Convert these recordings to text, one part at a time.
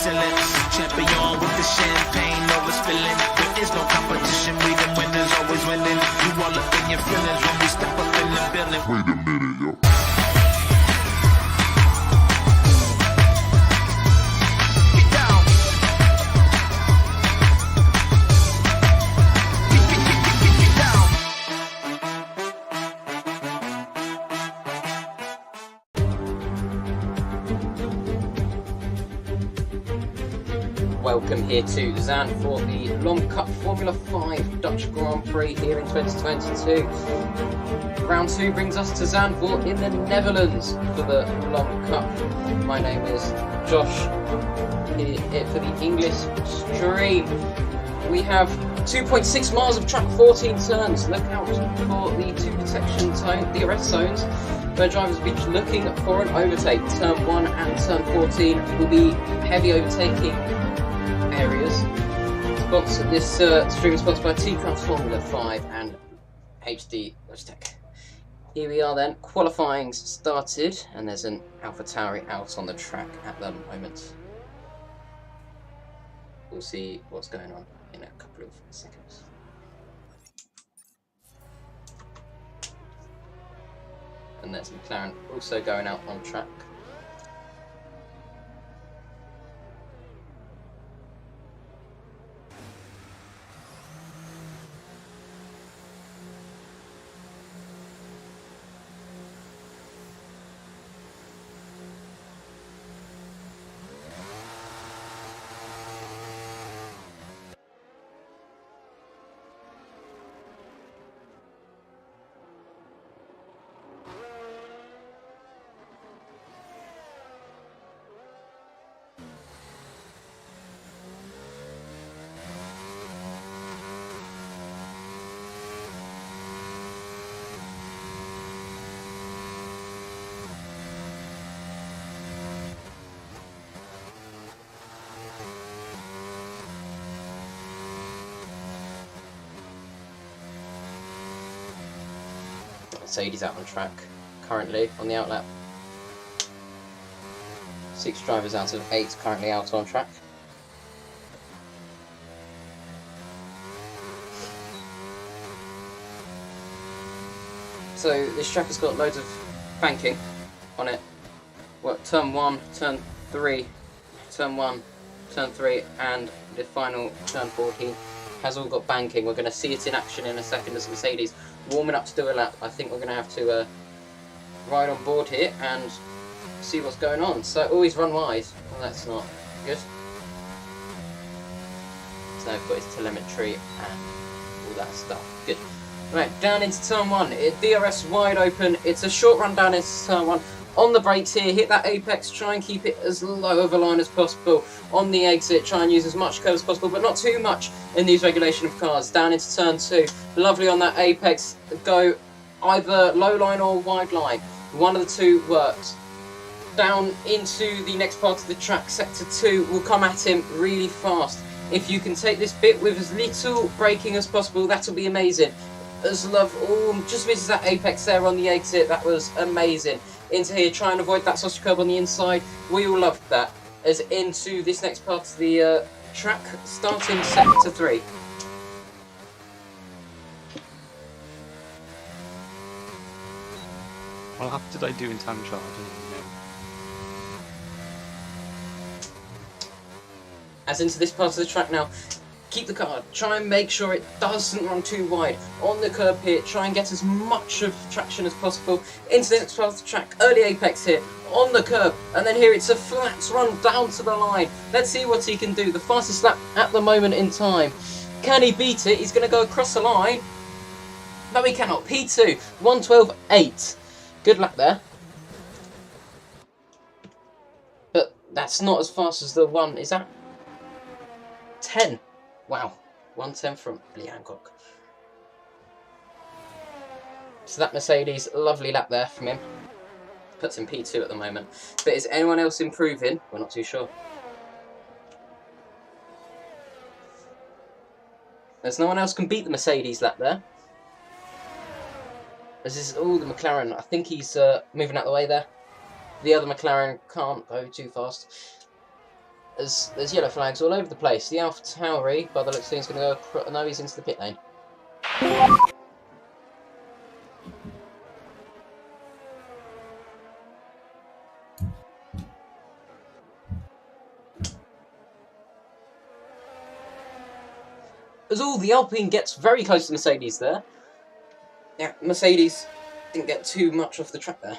ceiling. Champion with the champagne overspilling. There is no competition, we the winners always winning. You all up in your feelings when we step up in the building. Wait a minute, yo. Welcome here to Zandvoort, the Lom Cup Formula 5 Dutch Grand Prix here in 2022. Round 2 brings us to Zandvoort in the Netherlands for the Lom Cup. My name is Josh, here for the English stream. We have 2.6 miles of track, 14 turns. Look out for the two protection zone, DRS zones, where drivers will be looking for an overtake. Turn 1 and turn 14 will be heavy overtaking areas. This stream is sponsored by T-Craft Formula 5 and HD Logitech. Here we are then, qualifying's started, and there's an AlphaTauri out on the track at the moment. We'll see what's going on in a couple of seconds. And there's McLaren also going out on track. Mercedes out on track currently on the outlap. 6 drivers out of 8 currently out on track. So this track has got loads of banking on it. What, turn 1, turn 3, turn 1, turn 3, and the final turn 14 has all got banking. We're going to see it in action in a second as Mercedes warming up to do a lap. I think we're going to have to ride on board here and see what's going on. So always run wide. Well, that's not good. So now we've got his telemetry and all that stuff. Good. Right, down into turn 1. DRS wide open. It's a short run down into turn 1. On the brakes here, hit that apex, try and keep it as low of a line as possible. On the exit, try and use as much curve as possible, but not too much in these regulation of cars. Down into turn 2, lovely on that apex. Go either low line or wide line. One of the two works. Down into the next part of the track, sector 2 will come at him really fast. If you can take this bit with as little braking as possible, that'll be amazing. Just misses that apex there on the exit, that was amazing. Into here, try and avoid that sausage curb on the inside. We all loved that. As into this next part of the track, starting sector 3. What did I do in time trial? I don't even know. As into this part of the track now, keep the car, try and make sure it doesn't run too wide. On the curb here, try and get as much of traction as possible. Into the next part of the track, early apex here, on the curb, and then here it's a flat run down to the line. Let's see what he can do. The fastest lap at the moment in time. Can he beat it? He's going to go across the line. No, he cannot. P2, 1:12.8. Good lap there. But that's not as fast as the one, is that? 10. Wow, 1:10 from Lee Hancock. So that Mercedes, lovely lap there from him. Puts him P2 at the moment. But is anyone else improving? We're not too sure. There's no one else can beat the Mercedes lap there. This is all the McLaren. I think he's moving out of the way there. The other McLaren can't go too fast. There's yellow flags all over the place. The Alpha Tauri, by the looks of things, going to go. No, he's into the pit lane. As all the Alpine gets very close to Mercedes there. Yeah, Mercedes didn't get too much off the track there.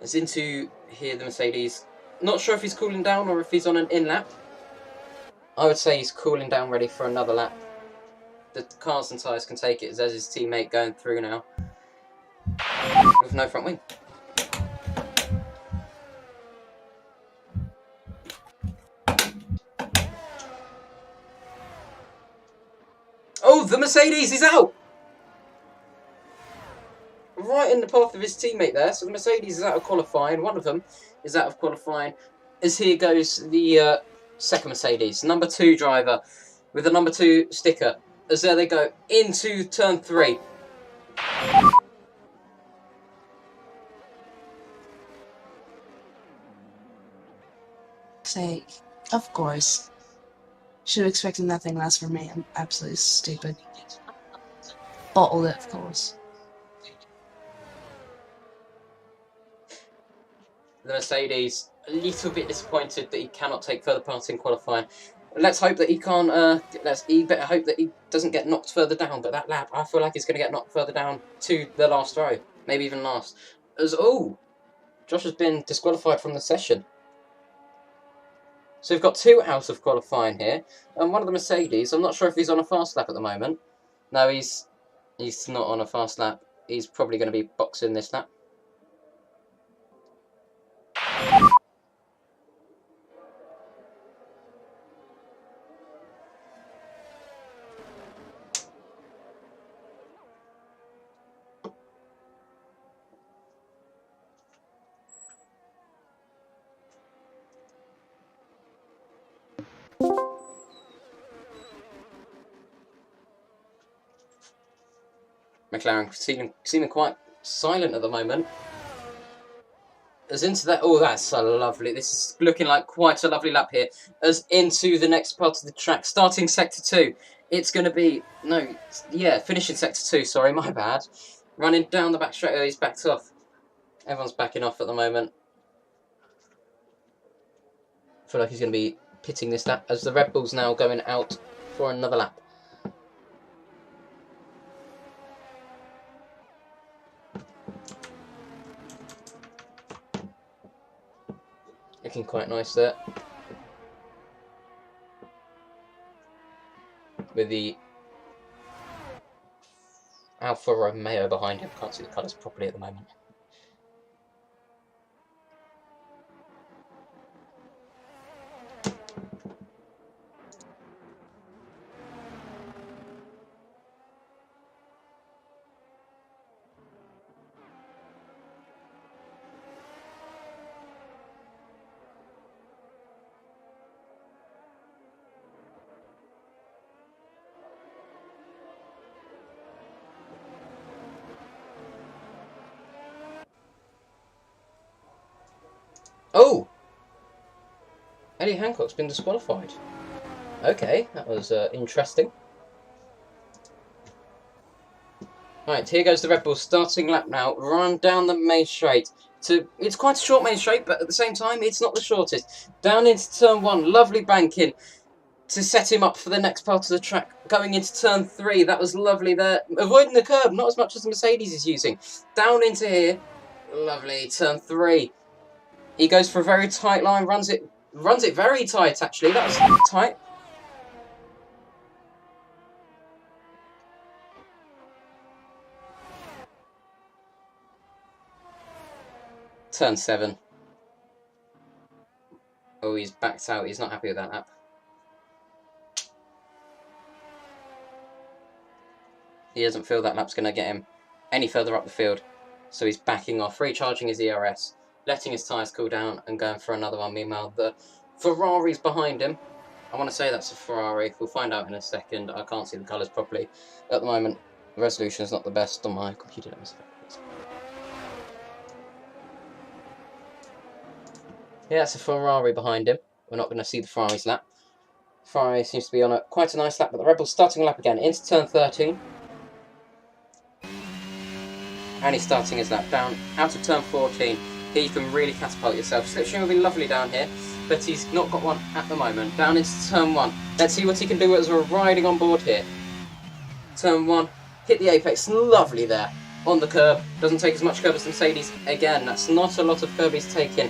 It's into here, the Mercedes. Not sure if he's cooling down or if he's on an in-lap. I would say he's cooling down, ready for another lap. The cars and tyres can take it. There's his teammate going through now. With no front wing. Oh, the Mercedes is out! Right in the path of his teammate there. So the Mercedes is out of qualifying. One of them is out of qualifying. As here goes the second Mercedes. Number 2 driver with the number 2 sticker. As there they go into turn 3. Sake. Of course. Should have expected nothing less from me. I'm absolutely stupid. Bottled it, of course. The Mercedes, a little bit disappointed that he cannot take further part in qualifying. Let's hope that he can't. He better hope that he doesn't get knocked further down. But that lap, I feel like he's going to get knocked further down to the last row, maybe even last. As Josh has been disqualified from the session. So we've got 2 out of qualifying here, and one of the Mercedes. I'm not sure if he's on a fast lap at the moment. No, he's not on a fast lap. He's probably going to be boxing this lap. McLaren seeming quite silent at the moment. As into that, that's a lovely. This is looking like quite a lovely lap here. As into the next part of the track, starting sector 2. It's going to be finishing sector 2. Sorry, my bad. Running down the back straight. Oh, he's backed off. Everyone's backing off at the moment. I feel like he's going to be pitting this lap as the Red Bull's now going out for another lap. Looking quite nice there. With the Alfa Romeo behind him. Can't see the colours properly at the moment. Oh! Eddie Hancock's been disqualified. Okay, that was interesting. Right, here goes the Red Bull starting lap now. Run down the main straight. It's quite a short main straight, but at the same time, it's not the shortest. Down into turn 1, lovely banking to set him up for the next part of the track. Going into turn 3, that was lovely there. Avoiding the curb, not as much as the Mercedes is using. Down into here, lovely, turn 3. He goes for a very tight line, runs it very tight actually. That was tight. Turn 7. Oh, he's backed out. He's not happy with that lap. He doesn't feel that lap's going to get him any further up the field. So he's backing off, recharging his ERS. Letting his tyres cool down and going for another one. Meanwhile, the Ferrari's behind him. I want to say that's a Ferrari. We'll find out in a second. I can't see the colours properly. At the moment, the resolution is not the best on my computer. Yeah, it's a Ferrari behind him. We're not going to see the Ferrari's lap. Ferrari seems to be on quite a nice lap, but the Red Bull's starting a lap again into turn 13. And he's starting his lap down out of turn 14. Here you can really catapult yourself. Slipstream will be lovely down here, but he's not got one at the moment. Down into turn 1. Let's see what he can do as we're riding on board here. Turn 1, hit the apex, lovely there. On the curb, doesn't take as much curb as the Mercedes. Again, that's not a lot of curb he's taking.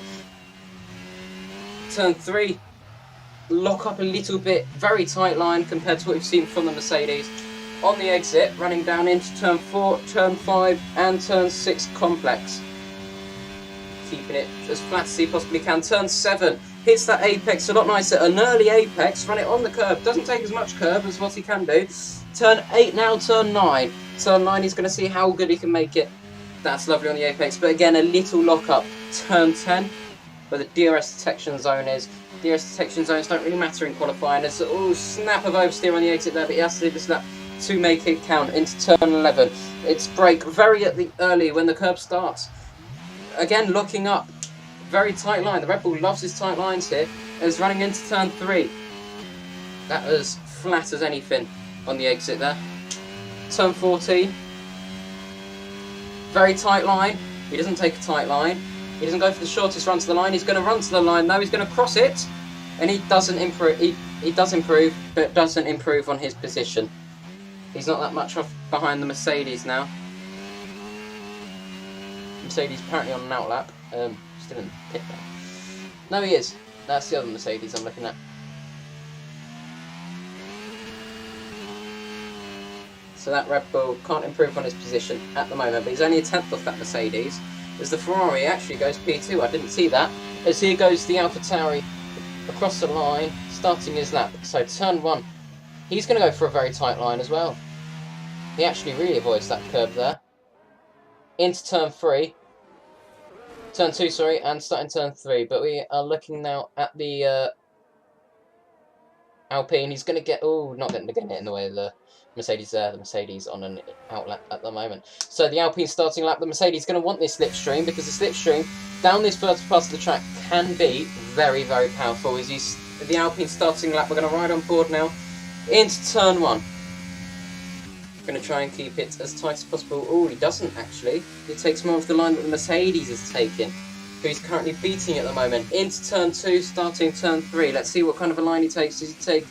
Turn 3, lock up a little bit, very tight line compared to what we've seen from the Mercedes. On the exit, running down into turn 4, turn 5 and turn 6 complex. Keeping it as flat as he possibly can. Turn 7, hits that apex a lot nicer, an early apex, run it on the curb, doesn't take as much curb as what he can do. Turn 8 now, turn 9. Turn 9 he's going to see how good he can make it. That's lovely on the apex, but again a little lock up. Turn 10, where the DRS detection zone is. DRS detection zones don't really matter in qualifying. There's a snap of oversteer on the exit there, but he has to do this lap to make it count into turn 11. It's brake very early when the curb starts. Again, locking up. Very tight line. The Red Bull loves his tight lines here. It's running into turn 3. That was flat as anything on the exit there. Turn 14. Very tight line. He doesn't take a tight line. He doesn't go for the shortest run to the line. He's going to run to the line though. He's going to cross it. And he doesn't improve. He does improve, but doesn't improve on his position. He's not that much off behind the Mercedes now. Mercedes apparently on an outlap. Still in the pit now. No, he is. That's the other Mercedes I'm looking at. So that Red Bull can't improve on his position at the moment, but he's only a tenth off that Mercedes. As the Ferrari actually goes P2, I didn't see that. As here goes the AlphaTauri across the line, starting his lap. So turn 1, he's going to go for a very tight line as well. He actually really avoids that curb there. Into turn 3. Turn 2, sorry, and starting turn 3. But we are looking now at the Alpine. He's going to get... Oh, not getting it in the way of the Mercedes there. The Mercedes on an outlap at the moment. So the Alpine starting lap. The Mercedes is going to want this slipstream, because the slipstream down this first part of the track can be very, very powerful. As he's the Alpine starting lap, we're going to ride on board now into turn 1. Going to try and keep it as tight as possible. Oh, he doesn't actually. He takes more of the line that the Mercedes is taking, who he's currently beating at the moment. Into turn 2, starting turn 3. Let's see what kind of a line he takes. Does he take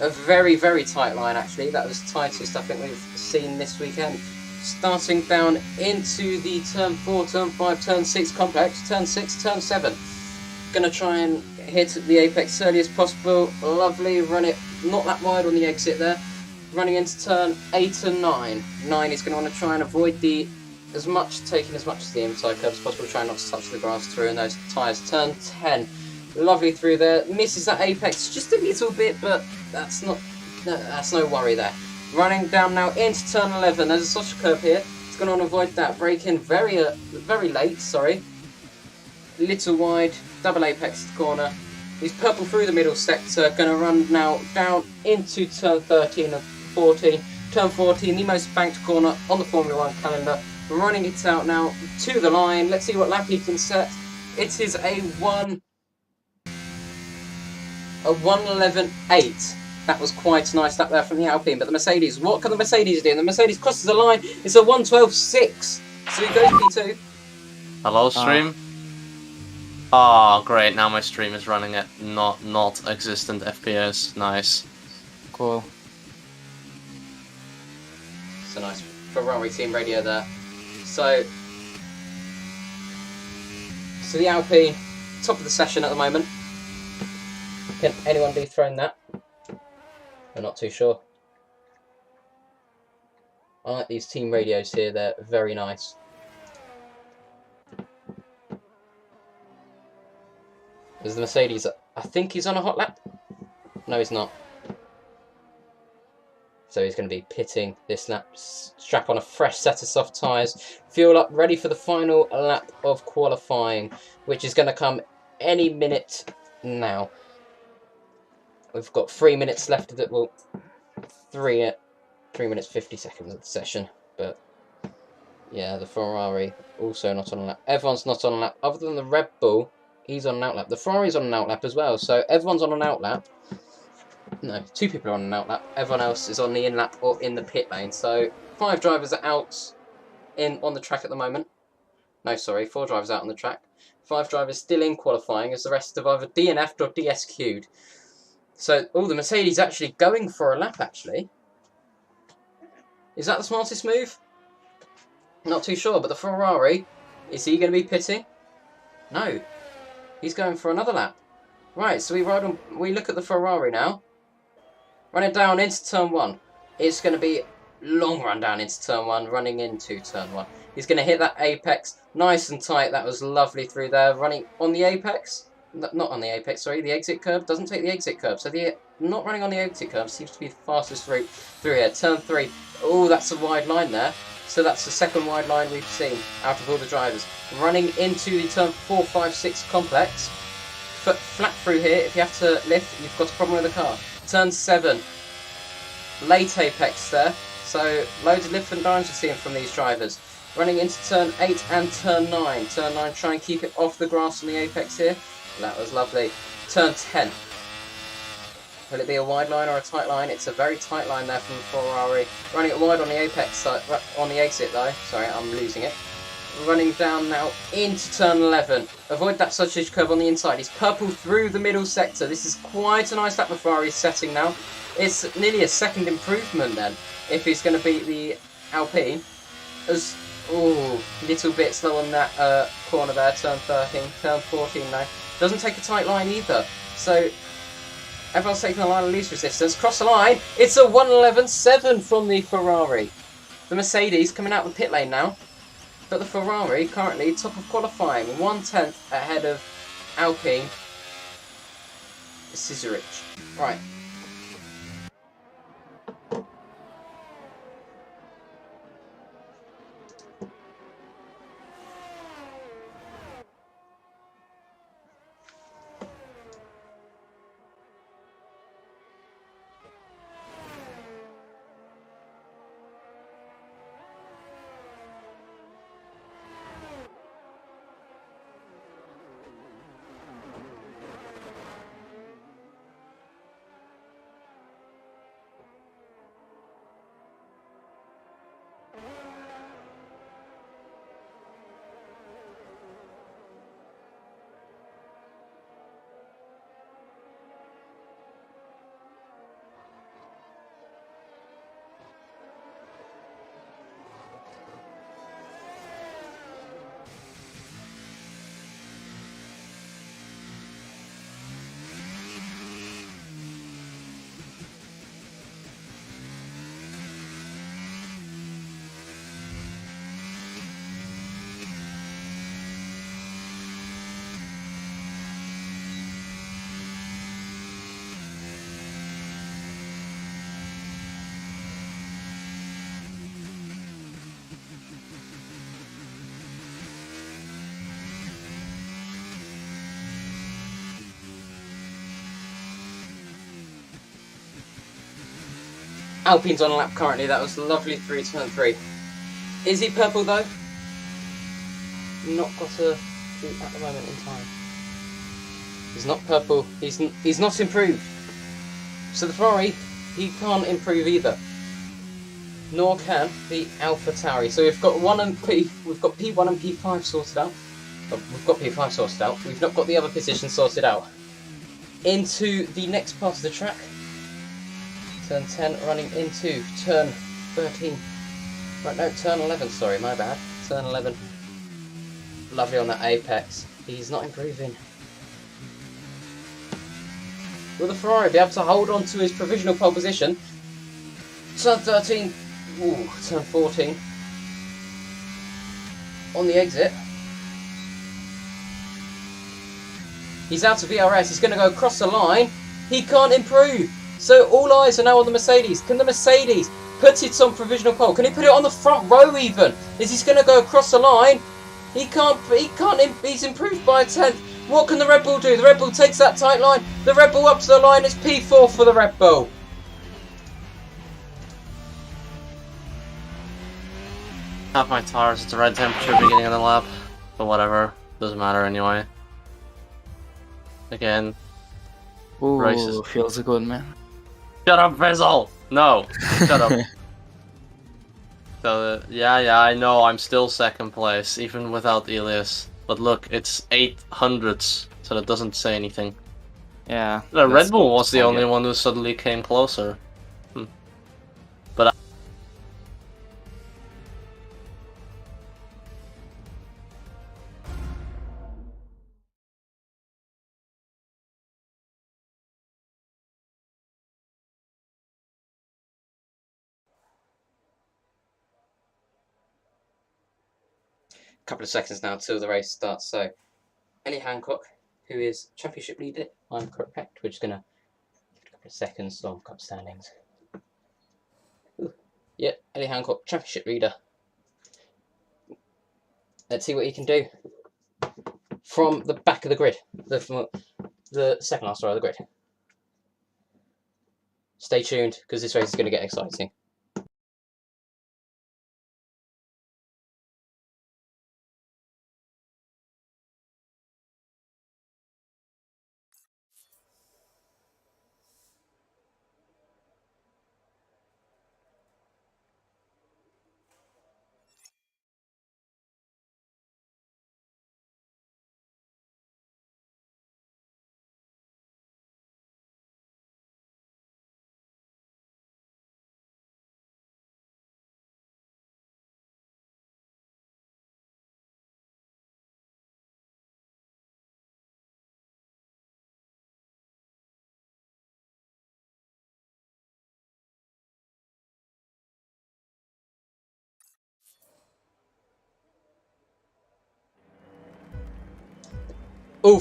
a very, very tight line actually? That was the tightest I think we've seen this weekend. Starting down into the turn 4, turn 5, turn 6 complex, turn 6, turn 7. Going to try and hit the apex as early as possible. Lovely, run it not that wide on the exit there. Running into turn 8 and 9. 9 he's going to want to try and avoid taking as much as the inside curb as possible, trying not to touch the grass through in those tyres. Turn 10. Lovely through there. Misses that apex just a little bit, but that's no worry there. Running down now into turn 11. There's a sausage curb here. He's going to want to avoid that. Brake in very late, sorry. Little wide. Double apex corner. He's purple through the middle sector. Going to run now down into turn 13 and 14. Turn 14, the most banked corner on the Formula 1 calendar. Running it out now to the line. Let's see what lap he can set. It is a 1:11.8. That was quite a nice lap there from the Alpine. But the Mercedes, what can the Mercedes do? The Mercedes crosses the line. It's a 1:12.6. So he goes P2. Hello, stream. Oh, great! Now my stream is running at not existent FPS. Nice. Cool. It's a nice Ferrari team radio there. So the Alpine, top of the session at the moment. Can anyone dethrone that? I'm not too sure. I like these team radios here, they're very nice. There's the Mercedes, I think he's on a hot lap? No, he's not. So he's going to be pitting this lap, strap on a fresh set of soft tyres, fuel up, ready for the final lap of qualifying, which is going to come any minute now. We've got 3 minutes left of it, well, 3 minutes 50 seconds of the session, but yeah, the Ferrari also not on a lap. Everyone's not on a lap, other than the Red Bull, He's on an outlap. The Ferrari's on an outlap as well, so everyone's on an outlap. No, 2 people are on an outlap. Everyone else is on the in-lap or in the pit lane. So 5 drivers are out on the track at the moment. No, sorry, 4 drivers out on the track. 5 drivers still in qualifying, as the rest have either DNF'd or DSQ'd. So, the Mercedes actually going for a lap, actually. Is that the smartest move? Not too sure, but the Ferrari, is he going to be pitting? No. He's going for another lap. Right, so we look at the Ferrari now. Run it down into turn 1. It's going to be long run down into turn 1, running into turn 1. He's going to hit that apex nice and tight. That was lovely through there. Running on the apex. Not on the apex, sorry. The exit curve. Doesn't take the exit curve. So not running on the exit curve seems to be the fastest route through here. Turn 3. Oh, that's a wide line there. So that's the second wide line we've seen out of all the drivers. Running into the turn 4, 5, 6 complex. Flat through here. If you have to lift, you've got a problem with the car. Turn 7. Late apex there. So loads of lift and dimes we're seeing from these drivers. Running into turn 8 and turn 9. Turn 9, try and keep it off the grass on the apex here. That was lovely. Turn 10. Will it be a wide line or a tight line? It's a very tight line there from the Ferrari. Running it wide on the apex side, on the exit though. Sorry, I'm losing it. Running down now into turn 11. Avoid that sausage curve on the inside. He's purple through the middle sector. This is quite a nice lap the Ferrari's setting now. It's nearly a second improvement then, if he's going to beat the Alpine. As little bit slow on that corner there, turn 13, turn 14 now. Doesn't take a tight line either. So everyone's taking a line of least resistance. Cross the line. It's a 1:11.7 from the Ferrari. The Mercedes coming out of the pit lane now. But the Ferrari currently top of qualifying, 1/10 ahead of Alpine. Scissorich. Right. Alpine's on a lap currently. That was lovely through turn 3. Is he purple though? Not got a boot at the moment in time. He's not purple. He's not improved. So the Ferrari, he can't improve either. Nor can the AlphaTauri. So we've got P1 and P5 sorted out. Oh, we've got P5 sorted out. We've not got the other positions sorted out. Into the next part of the track. Turn 10 running into turn 13. Right, no, turn 11, sorry, my bad. Turn 11. Lovely on that apex. He's not improving. Will the Ferrari be able to hold on to his provisional pole position? Turn 13. Ooh, turn 14. On the exit. He's out of VRS. He's going to go across the line. He can't improve. So all eyes are now on the Mercedes. Can the Mercedes put it on provisional pole? Can he put it on the front row even? Is he going to go across the line? He can't. He's improved by a 10th. What can the Red Bull do? The Red Bull takes that tight line. The Red Bull up to the line. It's P4 for the Red Bull. Half my tires at the red temperature beginning of the lap, but whatever, doesn't matter anyway. again. Ooh, Racist. feels good, man. Shut up, Vezel! No, shut up. So, yeah, I know I'm still second place, even without Elias. But look, it's 800s, so that doesn't say anything. Yeah. The that's Red Bull what was the I only get. one who suddenly came closer. Couple of seconds now till the race starts. So, Ellie Hancock, who is championship leader, I'm correct. We're just gonna give it a couple of seconds on cup standings. Ooh. Yeah, Ellie Hancock, championship leader. Let's see what he can do from the back of the grid, from the second last row of the grid. Stay tuned because this race is going to get exciting.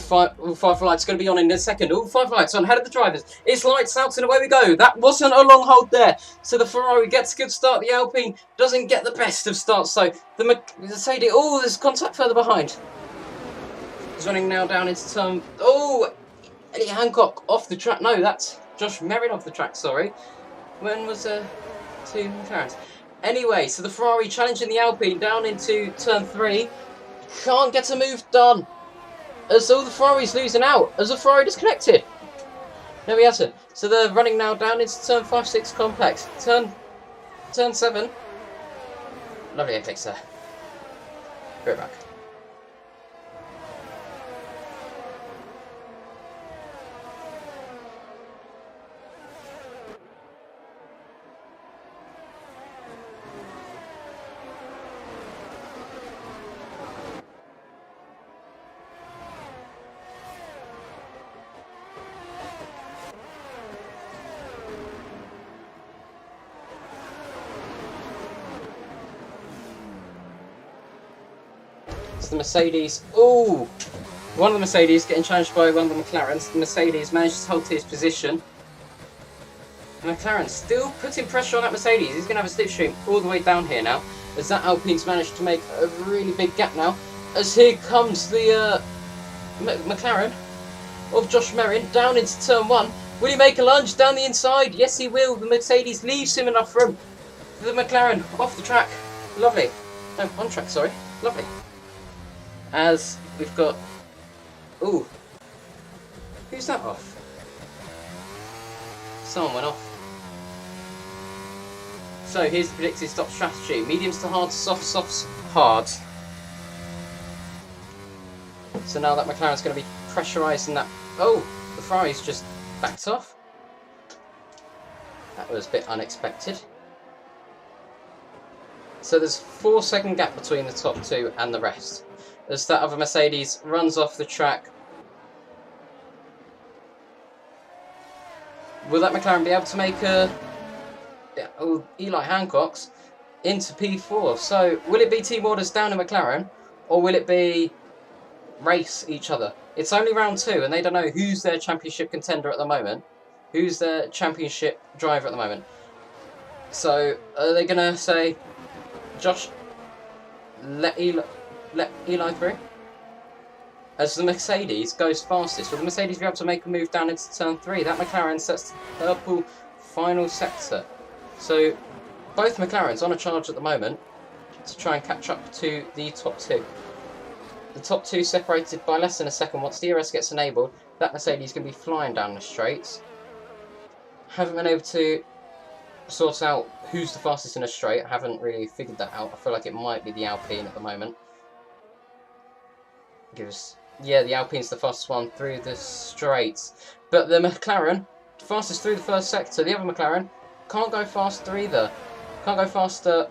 Five lights going to be on in a second. 5 lights on, head of the drivers. It's lights out and away we go. That wasn't a long hold there. So the Ferrari gets a good start. The Alpine doesn't get the best of starts. So the Mercedes, there's contact further behind. He's running now down into turn. Elliot Hancock off the track. No, that's Josh Merrin off the track, sorry. When was two McLarens? Anyway, so the Ferrari challenging the Alpine down into turn 3. Can't get a move done. As all the Ferrari's losing out. As the Ferrari disconnected. No, he hasn't. So they're running now down into turn 5, 6 complex. Turn 7. Lovely apex there. Go back. The Mercedes. One of the Mercedes getting challenged by one of the McLarens. The Mercedes managed to hold to his position. The McLaren still putting pressure on that Mercedes. He's going to have a slipstream all the way down here now. As that Alpine's managed to make a really big gap now. As here comes the McLaren of Josh Merrin down into turn 1. Will he make a lunge down the inside? Yes, he will. The Mercedes leaves him enough room. The McLaren off the track. Lovely. No, on track, sorry. Lovely. As we've got... Who's that off? Someone went off. So here's the predicted stop strategy. Mediums to hard, softs hard. So now that McLaren's going to be pressurising that... the Ferrari's just backed off. That was a bit unexpected. So there's 4-second gap between the top 2 and the rest. As that other Mercedes runs off the track. Will that McLaren be able to make Eli Hancock's into P4? So will it be team orders down in McLaren, or will it be race each other? It's only round 2 and they don't know who's their championship contender at the moment, who's their championship driver at the moment. So are they gonna say, Josh, let Eli through? As the Mercedes goes fastest, will the Mercedes be able to make a move down into turn 3? That McLaren sets the purple final sector. So both McLarens on a charge at the moment to try and catch up to the top 2. The top 2 separated by less than a second once DRS gets enabled. that Mercedes is going to be flying down the straights. Haven't been able to sort out who's the fastest in a straight. I haven't really figured that out. I feel like it might be the Alpine at the moment. Yeah, the Alpine's the fastest one through the straights. But the McLaren, fastest through the first sector. The other McLaren can't go faster either. Can't go faster.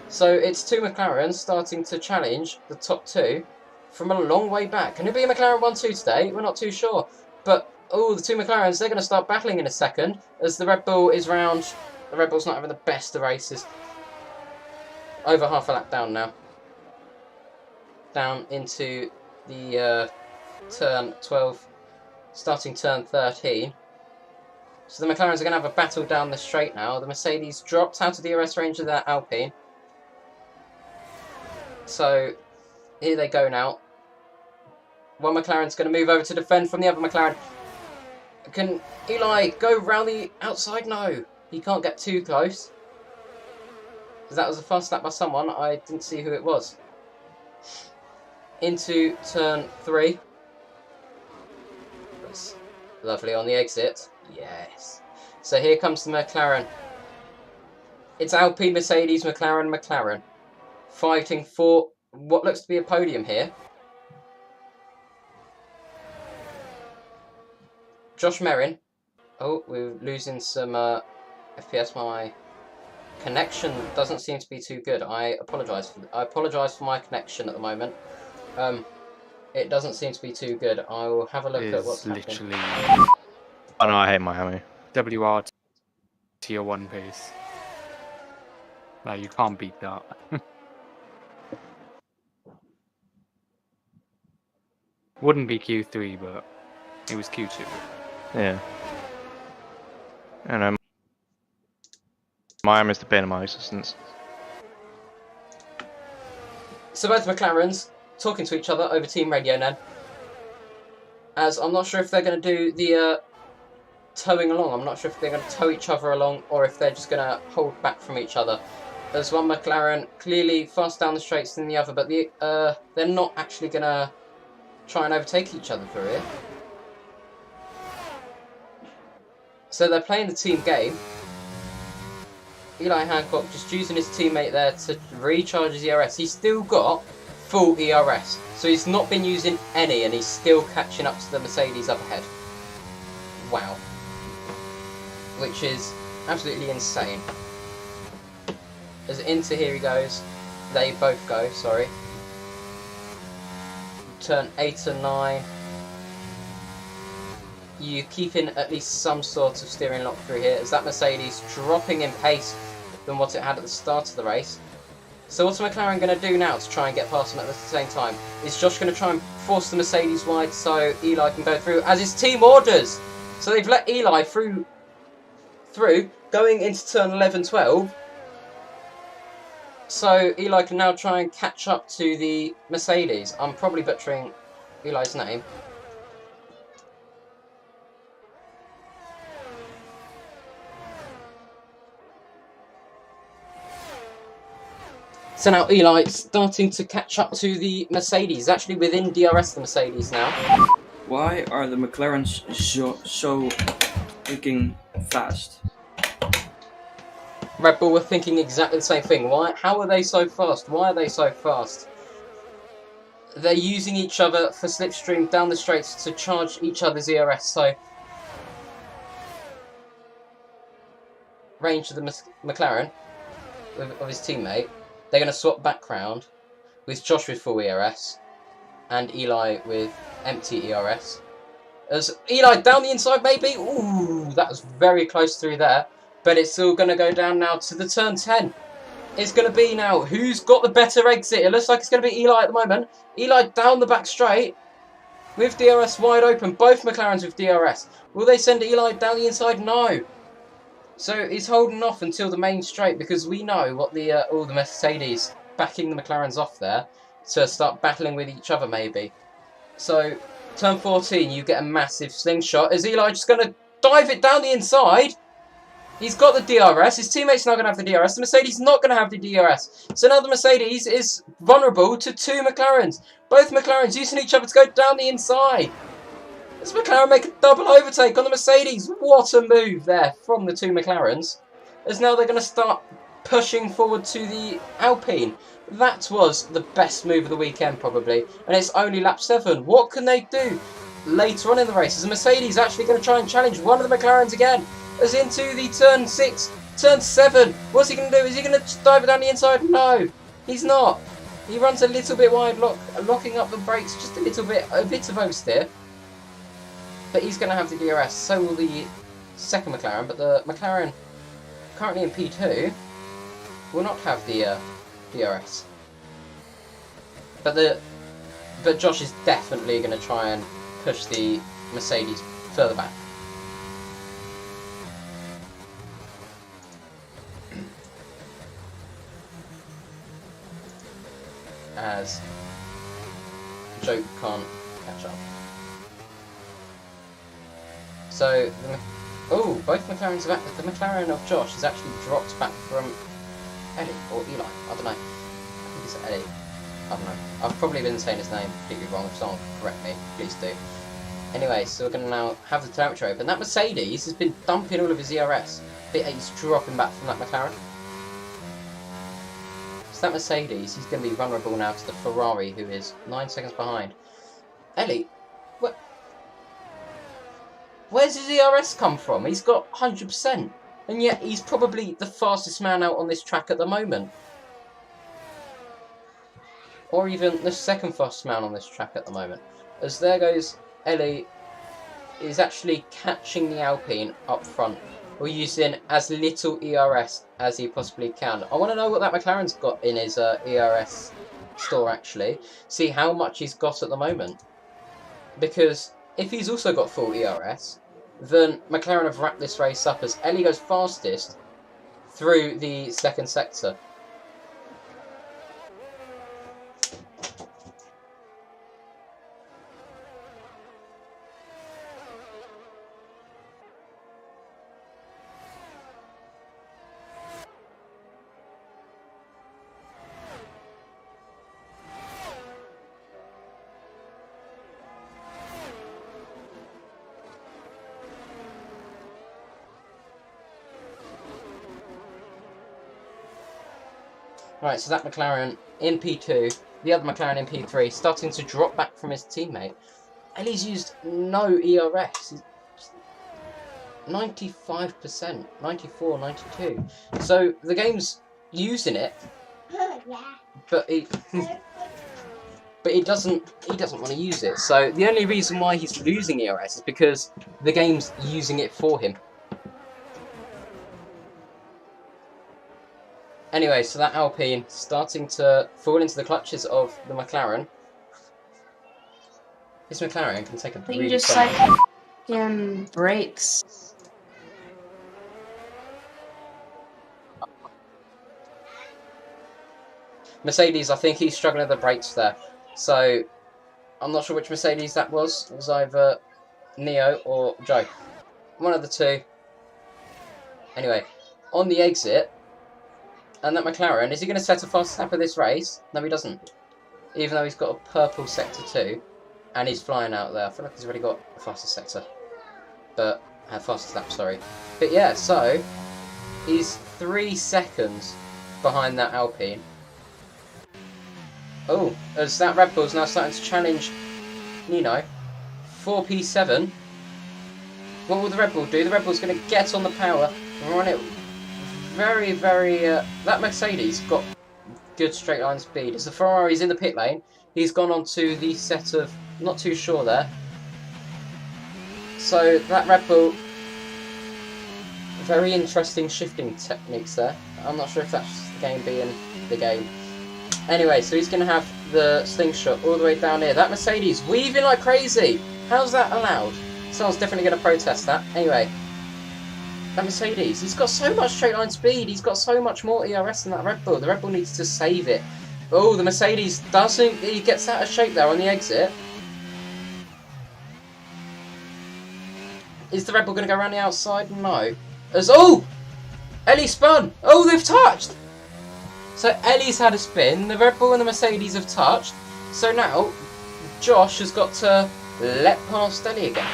So it's two McLarens starting to challenge the top two from a long way back. Can it be a McLaren 1-2 today? We're not too sure. But, oh, the two McLarens, they're going to start battling in a second as the Red Bull is round. The Red Bull's not having the best of races. Over half a lap down now. Down into the turn 12, starting turn 13. So the McLarens are going to have a battle down the straight now. The Mercedes dropped out of the DRS range of their Alpine. So here they go now. One McLaren's going to move over to defend from the other McLaren. Can Eli go round the outside? No, he can't get too close. That was a fast lap by someone. I didn't see who it was. Into turn 3. That's lovely on the exit. Yes. So here comes the McLaren. It's Alpine, Mercedes, McLaren, McLaren. Fighting for what looks to be a podium here. Josh Merrin. Oh, we're losing some FPS. My connection doesn't seem to be too good. I apologise for my connection at the moment. It doesn't seem to be too good. I will have a look at what's literally Oh no, I hate Miami. WR tier 1 pace. Like, you can't beat that. Wouldn't be Q3, but it was Q2. Yeah. I know. Miami's the bane of my existence. So both McLarens talking to each other over team radio now. As I'm not sure if they're going to do the towing along. I'm not sure if they're going to tow each other along or if they're just going to hold back from each other. There's one McLaren clearly fast down the straights than the other, but they're not actually going to try and overtake each other through here. So they're playing the team game. Eli Hancock just using his teammate there to recharge his ERS. He's still got full ERS, so he's not been using any, and he's still catching up to the Mercedes up ahead. Wow. Which is absolutely insane. As into here he goes. They both go, sorry. Turn 8 and 9. You keep in at least some sort of steering lock through here, as that Mercedes dropping in pace than what it had at the start of the race. So what's McLaren going to do now to try and get past them at the same time? Is Josh going to try and force the Mercedes wide so Eli can go through, as his team orders? So they've let Eli through going into turn 11-12. So Eli can now try and catch up to the Mercedes. I'm probably butchering Eli's name. So now Eli starting to catch up to the Mercedes, actually within DRS the Mercedes now. Why are the McLarens so freaking fast? Red Bull were thinking exactly the same thing. How are they so fast? Why are they so fast? They're using each other for slipstream down the straights to charge each other's ERS, so range of the McLaren of his teammate. They're going to swap background with Josh with full ERS and Eli with empty ERS. As Eli down the inside maybe? Ooh, that was very close through there. But it's still going to go down now to the turn 10. It's going to be now who's got the better exit. It looks like it's going to be Eli at the moment. Eli down the back straight with DRS wide open. Both McLarens with DRS. Will they send Eli down the inside? No. So he's holding off until the main straight because we know what all the Mercedes backing the McLarens off there to start battling with each other maybe. So turn 14 you get a massive slingshot. Is Eli just going to dive it down the inside? He's got the DRS. His teammate's not going to have the DRS. The Mercedes not going to have the DRS. So now the Mercedes is vulnerable to two McLarens. Both McLarens using each other to go down the inside. As McLaren make a double overtake on the Mercedes. What a move there from the two McLarens. As now they're going to start pushing forward to the Alpine. That was the best move of the weekend probably. And it's only lap 7. What can they do later on in the race? Is the Mercedes actually going to try and challenge one of the McLarens again? As into the turn 6, turn 7. What's he going to do? Is he going to dive it down the inside? No, he's not. He runs a little bit wide, locking up the brakes just a little bit, a bit of oversteer. But he's going to have the DRS, so will the second McLaren, but the McLaren currently in P2 will not have the DRS. But Josh is definitely going to try and push the Mercedes further back. As Joe can't catch up. So, both McLarens are back. The McLaren of Josh has actually dropped back from Ellie, or Eli, I don't know. I think it's Ellie. I don't know. I've probably been saying his name completely wrong. If someone can correct me, please do. Anyway, so we're going to now have the telemetry open. That Mercedes has been dumping all of his ERS. He's dropping back from that McLaren. So that Mercedes, he's going to be vulnerable now to the Ferrari, who is 9 seconds behind. Ellie, where's his ERS come from? He's got 100%. And yet he's probably the fastest man out on this track at the moment. Or even the second fastest man on this track at the moment. As there goes Ellie, is actually catching the Alpine up front. Or using as little ERS as he possibly can. I want to know what that McLaren's got in his ERS store actually. See how much he's got at the moment. Because if he's also got full ERS, then McLaren have wrapped this race up as Ellie goes fastest through the second sector. Right, so that McLaren in P2, the other McLaren in P3, starting to drop back from his teammate. Ellie's used no ERS. 95%, 94, 92. So the game's using it, but he doesn't want to use it. So the only reason why he's losing ERS is because the game's using it for him. Anyway, so that Alpine starting to fall into the clutches of the McLaren. This McLaren can take a They really just fun- like brakes. Mercedes, I think he's struggling with the brakes there. So, I'm not sure which Mercedes that was. It was either Neo or Joe. One of the two. Anyway, on the exit, and that McLaren, is he going to set a fast lap of this race? No, he doesn't. Even though he's got a purple sector 2, and he's flying out there. I feel like he's already got the fastest sector. But, fastest lap, sorry. But yeah, so, he's 3 seconds behind that Alpine. Oh, as that Red Bull's now starting to challenge Nino. 4P7. What will the Red Bull do? The Red Bull's going to get on the power and run it very, very... that Mercedes got good straight line speed. As the Ferrari's in the pit lane, he's gone on to the set of... not too sure there. So that Red Bull... very interesting shifting techniques there. I'm not sure if that's the game being the game. Anyway, so he's going to have the slingshot all the way down here. That Mercedes weaving like crazy. How's that allowed? Someone's definitely going to protest that. Anyway, that Mercedes, he's got so much straight line speed. He's got so much more ERS than that Red Bull. The Red Bull needs to save it. Oh, the Mercedes doesn't... he gets out of shape there on the exit. Is the Red Bull going to go around the outside? No. As... oh! Ellie spun! Oh, they've touched! So Ellie's had a spin, the Red Bull and the Mercedes have touched. So now, Josh has got to let past Ellie again.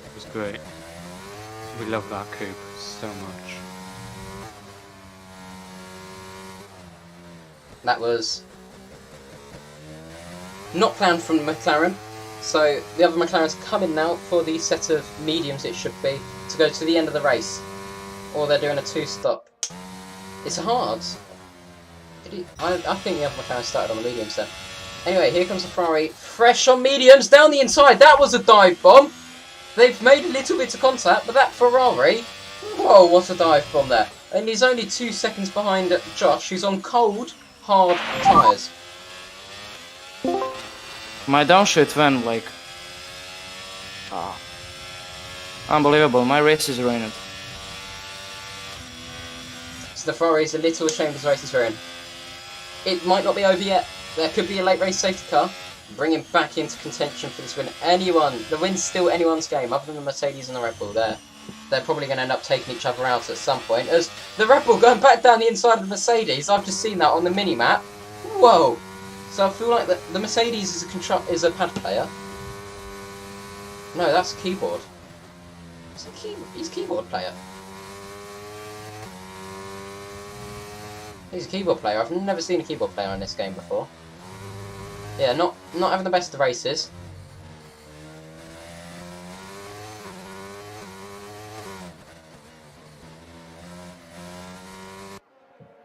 It was great. We love that coupe so much. That was not planned from the McLaren. So the other McLaren's coming now for the set of mediums it should be to go to the end of the race. Or they're doing a 2-stop. It's hard. I think the other McLaren started on the mediums then. Anyway, here comes the Ferrari. Fresh on mediums down the inside. That was a dive bomb. They've made a little bit of contact, but that Ferrari... Whoa, what a dive bomb there. And he's only 2 seconds behind Josh, who's on cold, hard tyres. My downshift went like... unbelievable, my race is ruined. So the Ferrari's a little ashamed of the race we're in. It might not be over yet. There could be a late race safety car. Bring him back into contention for this win. The win's still anyone's game, other than the Mercedes and the Red Bull. They're probably going to end up taking each other out at some point. As the Red Bull going back down the inside of the Mercedes, I've just seen that on the mini-map. Whoa! So I feel like the Mercedes is a pad player. No, that's a keyboard. He's a keyboard player. He's a keyboard player. I've never seen a keyboard player in this game before. Yeah, not having the best of races.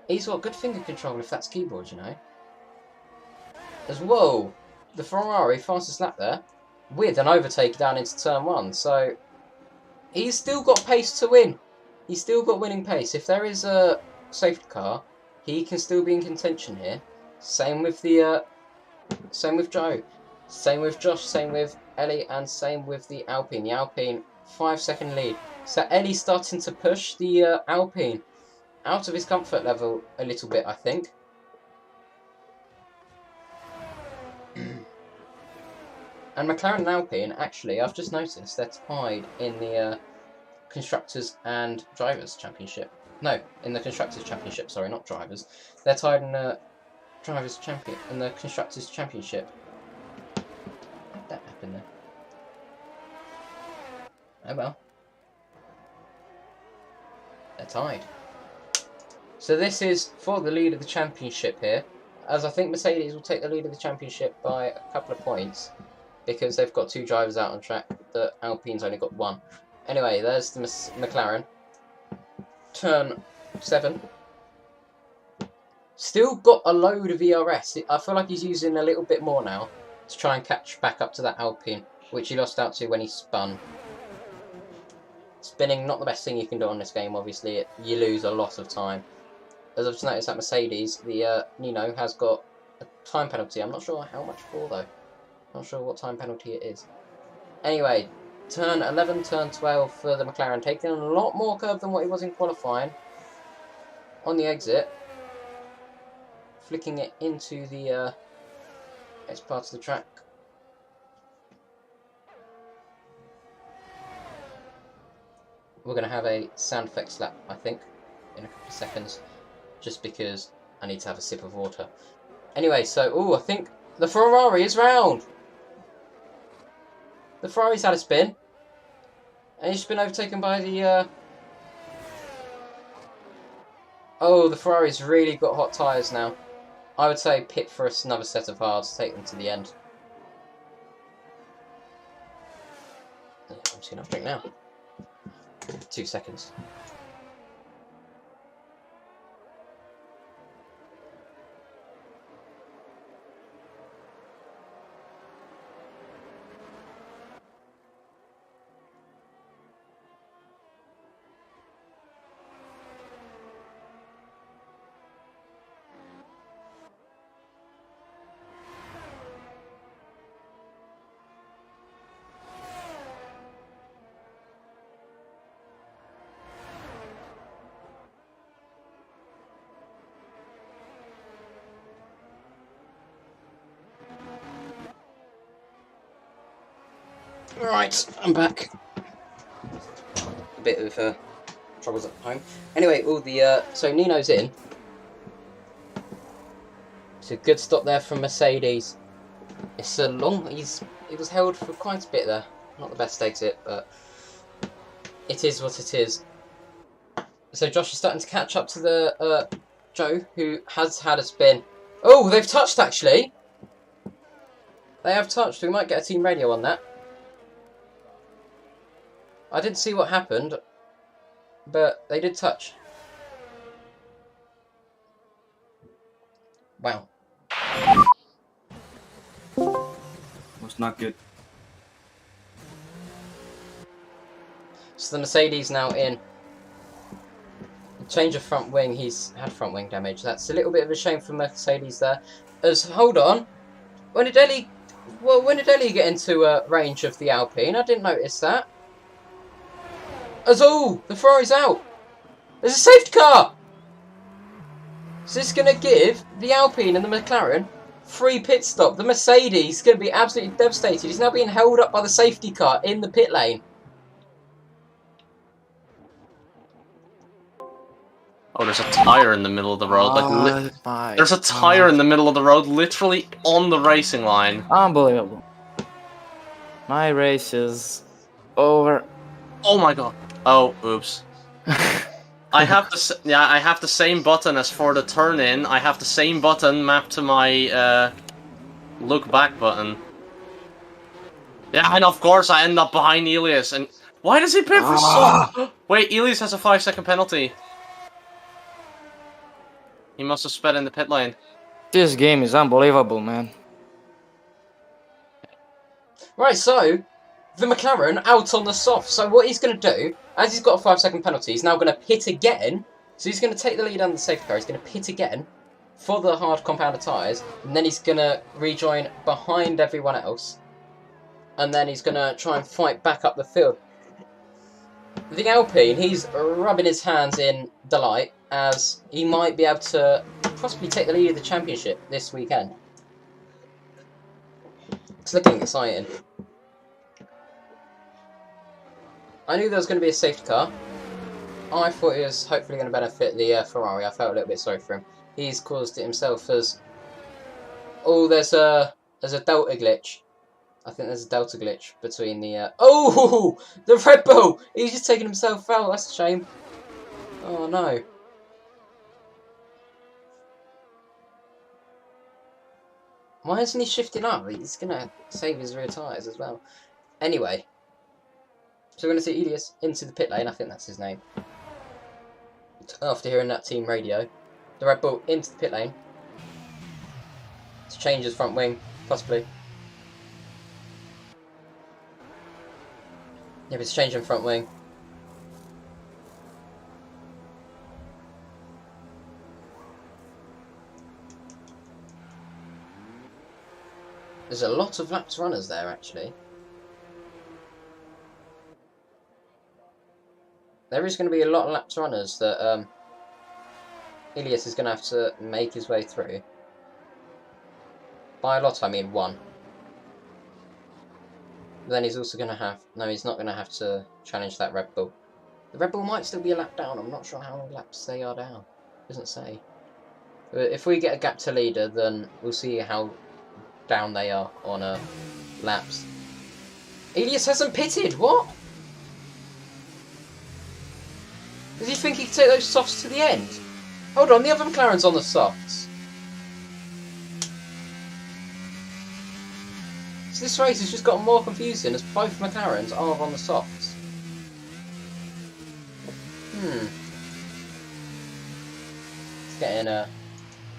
He's got good finger control if that's keyboard, you know. Whoa, the Ferrari fastest lap there, with an overtake down into turn 1. So he's still got pace to win. He's still got winning pace. If there is a safety car, he can still be in contention here. Same with same with Joe, same with Josh, same with Ellie, and same with the Alpine. The Alpine 5-second lead. So Ellie's starting to push the Alpine out of his comfort level a little bit, I think. And McLaren and Alpine, actually, I've just noticed they're tied in the Constructors and Drivers Championship. No, in the Constructors Championship, sorry, not Drivers. They're tied in the Constructors Championship. What did that happen there? Oh well. They're tied. So this is for the lead of the championship here, as I think Mercedes will take the lead of the championship by a couple of points, because they've got 2 drivers out on track. The Alpine's only got 1. Anyway, there's the McLaren. Turn 7. Still got a load of ERS. I feel like he's using a little bit more now to try and catch back up to that Alpine, which he lost out to when he spun. Spinning, not the best thing you can do on this game, obviously. You lose a lot of time. As I've just noticed that Mercedes, the Nino, has got a time penalty. I'm not sure how much for, though. Not sure what time penalty it is. Anyway, turn 11, turn 12 for the McLaren, taking a lot more curb than what he was in qualifying. On the exit, flicking it into the next part of the track. We're going to have a sound effects lap, I think, in a couple of seconds, just because I need to have a sip of water. Anyway, so, I think the Ferrari is round. The Ferrari's had a spin, and he's been overtaken by the, Oh, the Ferrari's really got hot tyres now. I would say pit for another set of hards, take them to the end. I'm just going to have a drink now. 2 seconds. Right, I'm back. A bit of troubles at home. Anyway, all the so Nino's in. It's a good stop there from Mercedes. It's a long... He was held for quite a bit there. Not the best exit, but it is what it is. So Josh is starting to catch up to the Joe, who has had a spin. Oh, they've touched, actually. They have touched. We might get a team radio on that. I didn't see what happened, but they did touch. Wow. Was not good. So the Mercedes now in. Change of front wing. He's had front wing damage. That's a little bit of a shame for Mercedes there. Hold on. When did Ellie get into range of the Alpine? I didn't notice that. The Ferrari's out. There's a safety car. Is this going to give the Alpine and the McLaren free pit stop? The Mercedes is going to be absolutely devastated. He's now being held up by the safety car in the pit lane. Oh, there's a tyre in the middle of the road. There's a tyre in the middle of the road, literally on the racing line. Unbelievable. My race is over. Oh my god. Oh, oops. I have the same button as for the turn in. I have the same button mapped to my look back button. Yeah, and of course I end up behind Elias. And why does he pit for so? Wait, Elias has a 5-second penalty. He must have sped in the pit lane. This game is unbelievable, man. Right, so the McLaren out on the soft. So what he's going to do, as he's got a 5-second penalty, he's now going to pit again. So he's going to take the lead under the safety car. He's going to pit again for the hard compounded tyres. And then he's going to rejoin behind everyone else. And then he's going to try and fight back up the field. The Alpine, he's rubbing his hands in delight as he might be able to possibly take the lead of the championship this weekend. It's looking exciting. I knew there was going to be a safety car. I thought he was hopefully going to benefit the Ferrari. I felt a little bit sorry for him. He's caused it himself as... Oh, there's a delta glitch. I think there's a delta glitch between the... Oh! The Red Bull! He's just taken himself out. That's a shame. Oh, no. Why isn't he shifting up? He's going to save his rear tyres as well. Anyway. So we're going to see Elias into the pit lane. I think that's his name. After hearing that team radio. The Red Bull into the pit lane. To change his front wing, possibly. If it's changing front wing. There's a lot of laps runners there, actually. There is going to be a lot of laps runners that Elias is going to have to make his way through. By a lot, I mean one. But then he's also going to have... No, he's not going to have to challenge that Red Bull. The Red Bull might still be a lap down. I'm not sure how many laps they are down. Doesn't say. But if we get a gap to leader, then we'll see how down they are on laps. Elias hasn't pitted. What? Does he think he can take those softs to the end? Hold on, the other McLaren's on the softs. So this race has just gotten more confusing as both McLarens are on the softs. It's getting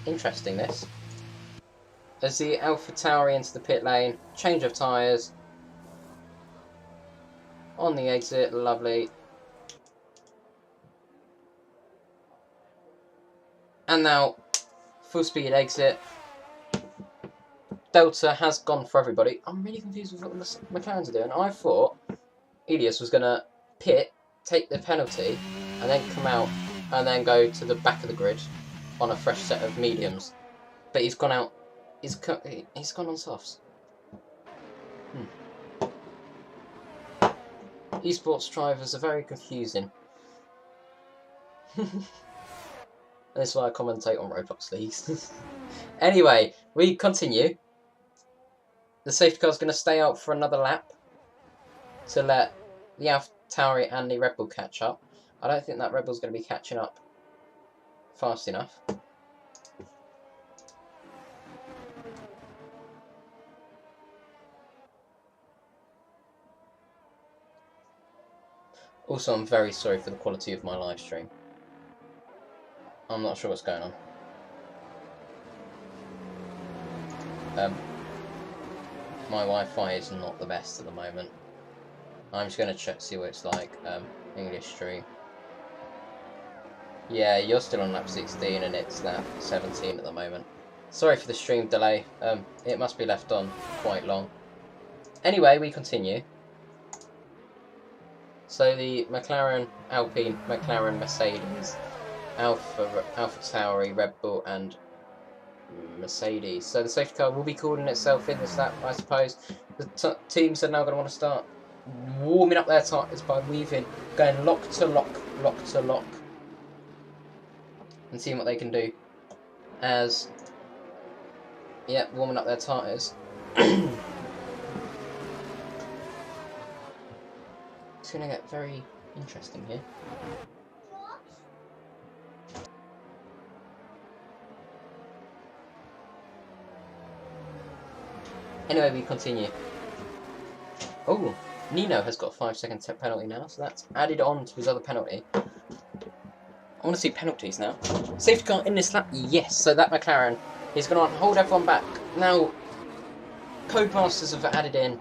interesting, this. As the AlphaTauri into the pit lane, change of tyres. On the exit, lovely. And now, full speed exit. Delta has gone for everybody. I'm really confused with what the McLarens are doing. I thought Elias was going to pit, take the penalty, and then come out and then go to the back of the grid on a fresh set of mediums. But he's gone out. He's gone on softs. Esports drivers are very confusing. That's why I commentate on Roblox leagues. Anyway, we continue. The safety car's going to stay out for another lap to let the AlphaTauri and the Red Bull catch up. I don't think that Red Bull's going to be catching up fast enough. Also, I'm very sorry for the quality of my live stream. I'm not sure what's going on. My Wi-Fi is not the best at the moment. I'm just going to check, see what it's like. English stream. Yeah, you're still on lap 16 and it's lap 17 at the moment. Sorry for the stream delay. It must be left on quite long. Anyway, we continue. So the McLaren, Alpine, McLaren, Mercedes, AlphaTauri, Red Bull, and Mercedes. So the safety car will be calling itself in this lap, I suppose. The teams are now going to want to start warming up their tyres by weaving, going lock to lock, lock to lock, and seeing what they can do. As, yeah, warming up their tyres. It's going to get very interesting here. Anyway, we continue. Oh, Nino has got a 5-second penalty now, so that's added on to his other penalty. I want to see penalties now. Safety car in this lap? Yes, so that McLaren is going to hold everyone back. Now, Codemasters have added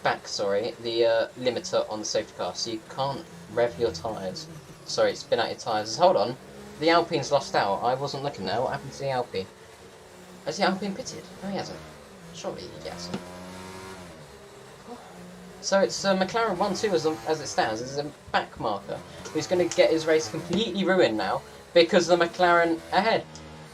back, the limiter on the safety car, so you can't rev your tyres. Sorry, spin out your tyres. Hold on, the Alpine's lost out. I wasn't looking there. What happened to the Alpine? Has the Alpine pitted? No, he hasn't. Surely he hasn't. So it's McLaren 1-2 as it stands. It's a back marker who's going to get his race completely ruined now because the McLaren ahead.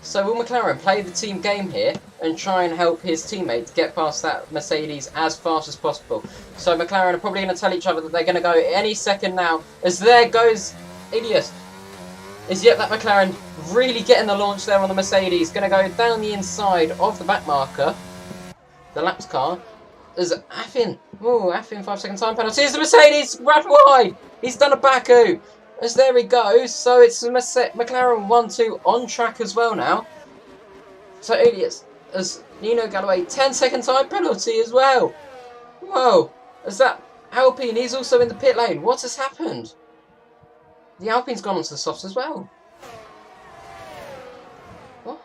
So will McLaren play the team game here and try and help his teammates get past that Mercedes as fast as possible? So McLaren are probably going to tell each other that they're going to go any second now. As there goes Ilias. Is yet that McLaren really getting the launch there on the Mercedes. Going to go down the inside of the back marker. The laps car. There's Affin. Oh, Affin 5-second time penalty. Here's the Mercedes right wide. He's done a Baku. As there he goes. So it's McLaren 1-2 on track as well now. So Ilias as Nino Galloway 10-second time penalty as well. Whoa. As that Alpine, he's also in the pit lane. What has happened? The Alpine's gone onto the softs as well. What?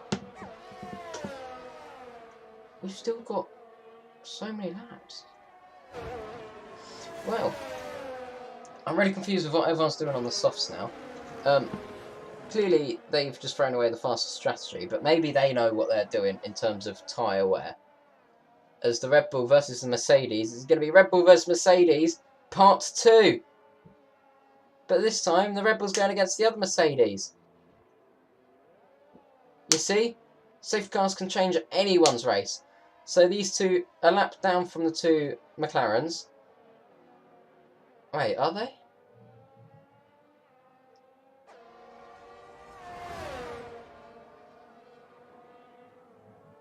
We've still got so many laps. Well, I'm really confused with what everyone's doing on the softs now. Clearly, they've just thrown away the fastest strategy, but maybe they know what they're doing in terms of tyre wear. As the Red Bull versus the Mercedes, it's going to be Red Bull versus Mercedes, Part 2. But this time, the Red Bull's going against the other Mercedes. You see? Safety cars can change anyone's race. So these two are lapped down from the two McLarens. Wait, are they?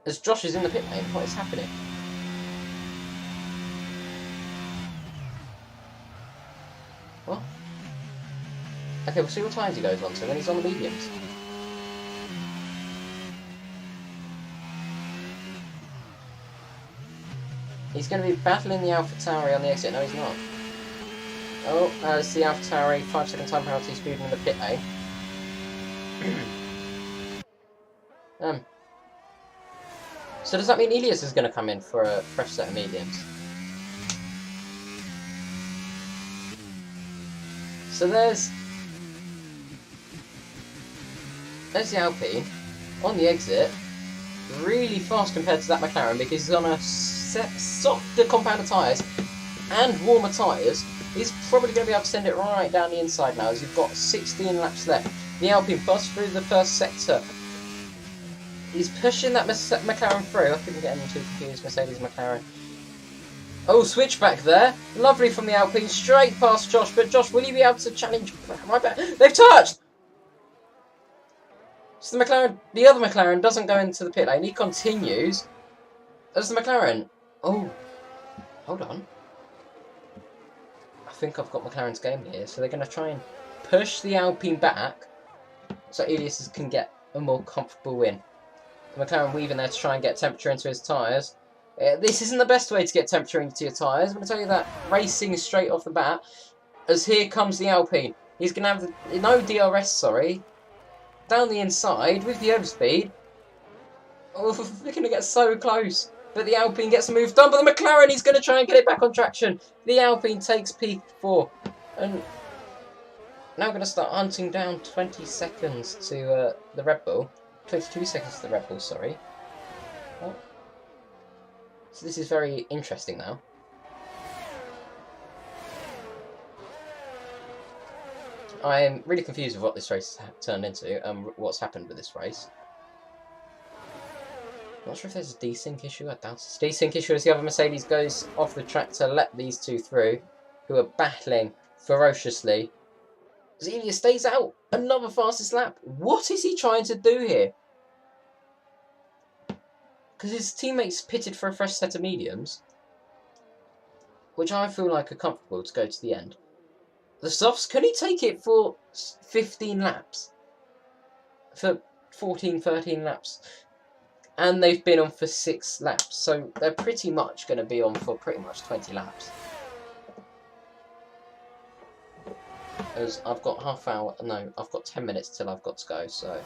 As Josh is in the pit lane, what is happening? What? Okay, we'll see what times he goes on to when he's on the mediums. He's going to be battling the AlphaTauri on the exit. No, he's not. Oh, it's the AlphaTauri 5-second time penalty speeding in the pit lane. So does that mean Ilias is going to come in for a fresh set of mediums? So there's the Alpine on the exit, really fast compared to that McLaren because he's on a softer compound of tyres and warmer tyres. He's probably going to be able to send it right down the inside now as you've got 16 laps left. The Alpine busts through the first sector. He's pushing that McLaren through. I think we're getting too confused. Mercedes, McLaren. Oh, switchback there. Lovely from the Alpine. Straight past Josh. But Josh, will you be able to challenge right back? They've touched! So the other McLaren doesn't go into the pit lane. He continues. As the McLaren. Oh, hold on. I think I've got McLaren's game here. So they're going to try and push the Alpine back so Elias can get a more comfortable win. The McLaren weaving there to try and get temperature into his tyres. This isn't the best way to get temperature into your tyres. I'm going to tell you that racing straight off the bat. As here comes the Alpine. He's going to have no DRS, sorry. Down the inside with the overspeed. Oh, they're going to get so close. But the Alpine gets moved on. But the McLaren, he's going to try and get it back on traction. The Alpine takes P4. And now going to start hunting down 20 seconds to the Red Bull. 22 seconds to the Red Bull, sorry. Oh. So this is very interesting now. I am really confused with what this race has turned into, what's happened with this race. Not sure if there's a desync issue, I doubt it's a desync issue as the other Mercedes goes off the track to let these two through, who are battling ferociously. Zelia stays out, another fastest lap. What is he trying to do here? Because his teammates pitted for a fresh set of mediums, which I feel like are comfortable to go to the end. The softs, can he take it for 15 laps? For 14, 13 laps? And they've been on for 6 laps, so they're pretty much going to be on for pretty much 20 laps. As I've got I've got 10 minutes till I've got to go, so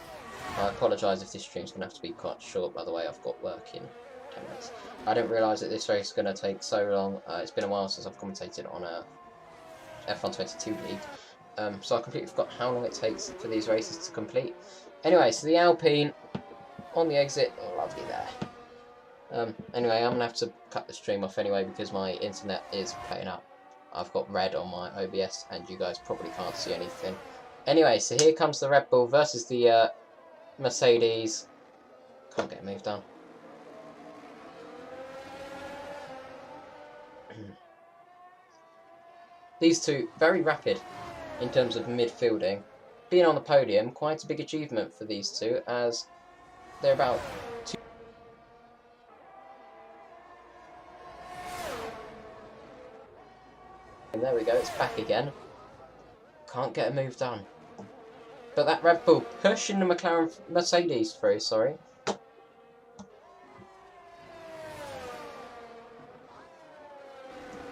I apologise if this stream's going to have to be quite short. By the way, I've got work in 10 minutes. I didn't realise that this race is going to take so long. It's been a while since I've commentated on a F122 league, so I completely forgot how long it takes for these races to complete. Anyway, so the Alpine on the exit, oh, lovely there. Anyway, I'm going to have to cut the stream off anyway because my internet is playing up. I've got red on my OBS and you guys probably can't see anything. Anyway, so here comes the Red Bull versus the Mercedes. Can't get moved on. These two, very rapid in terms of midfielding. Being on the podium, quite a big achievement for these two, as they're about 2... And there we go, it's back again. Can't get a move done. But that Red Bull pushing the Mercedes through, sorry.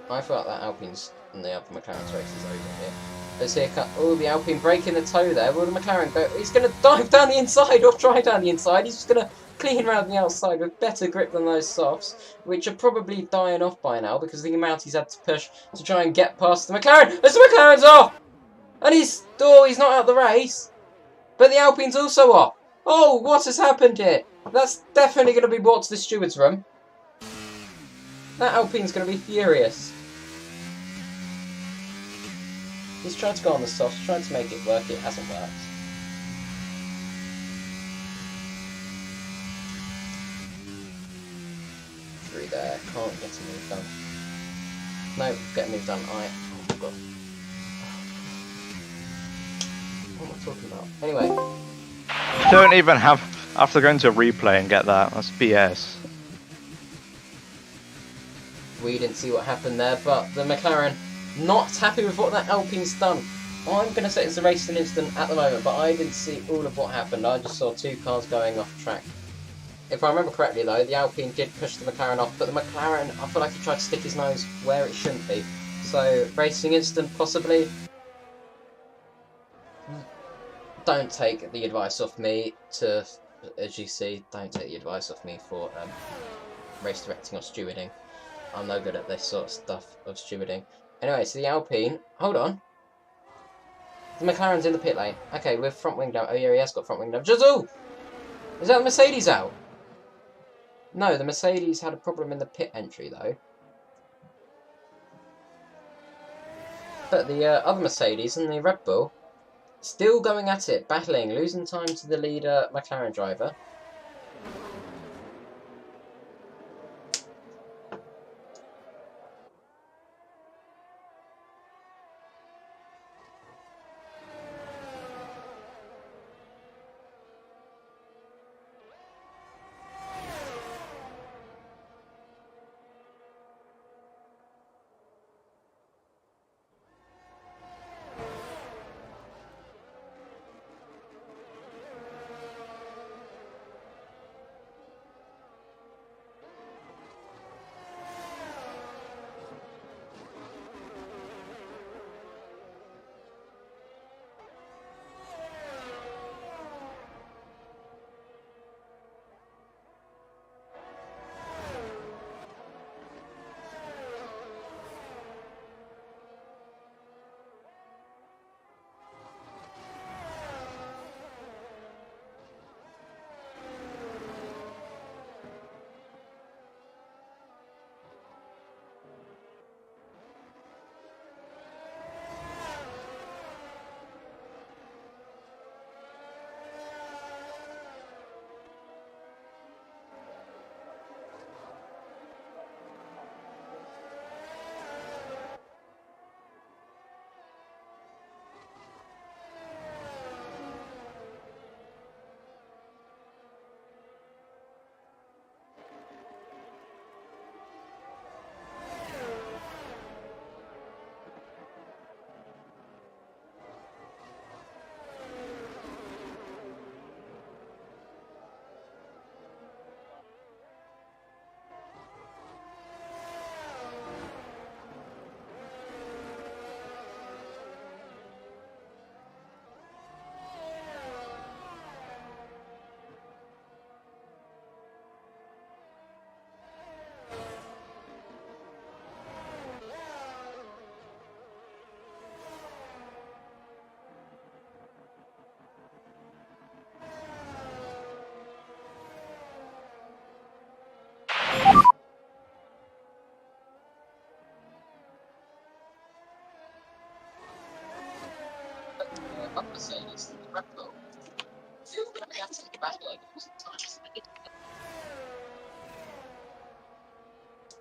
I feel like that Alpine's and the other McLaren's race is over here. Let's see the Alpine breaking the toe there. Will the McLaren go? He's going to dive down the inside or try down the inside. He's just going to clean around the outside with better grip than those softs, which are probably dying off by now because of the amount he's had to push to try and get past the McLaren. As the McLaren's off! And he's not out of the race. But the Alpine's also off. Oh, what has happened here? That's definitely going to be brought to the steward's room. That Alpine's going to be furious. He's tried to go on the softs, trying to make it work, it hasn't worked. Through there, can't get a move done. No, get a move done. Oh god. What am I talking about? Anyway. You don't even have to go into replay and get that. That's BS. We didn't see what happened there, but the McLaren not happy with what that Alpine's done. I'm going to say it's a racing incident at the moment, but I didn't see all of what happened. I just saw 2 cars going off track. If I remember correctly though, the Alpine did push the McLaren off, but the McLaren, I feel like he tried to stick his nose where it shouldn't be. So, racing incident possibly. Don't take the advice off me to, as you see, don't take the advice off me for race directing or stewarding. I'm no good at this sort of stuff of stewarding. Anyway, so the Alpine, hold on. The McLaren's in the pit lane. Okay, with front wing down. Oh yeah, he has got front wing down. Jizzle! Is that the Mercedes out? No, the Mercedes had a problem in the pit entry though. But the other Mercedes and the Red Bull still going at it, battling, losing time to the leader McLaren driver.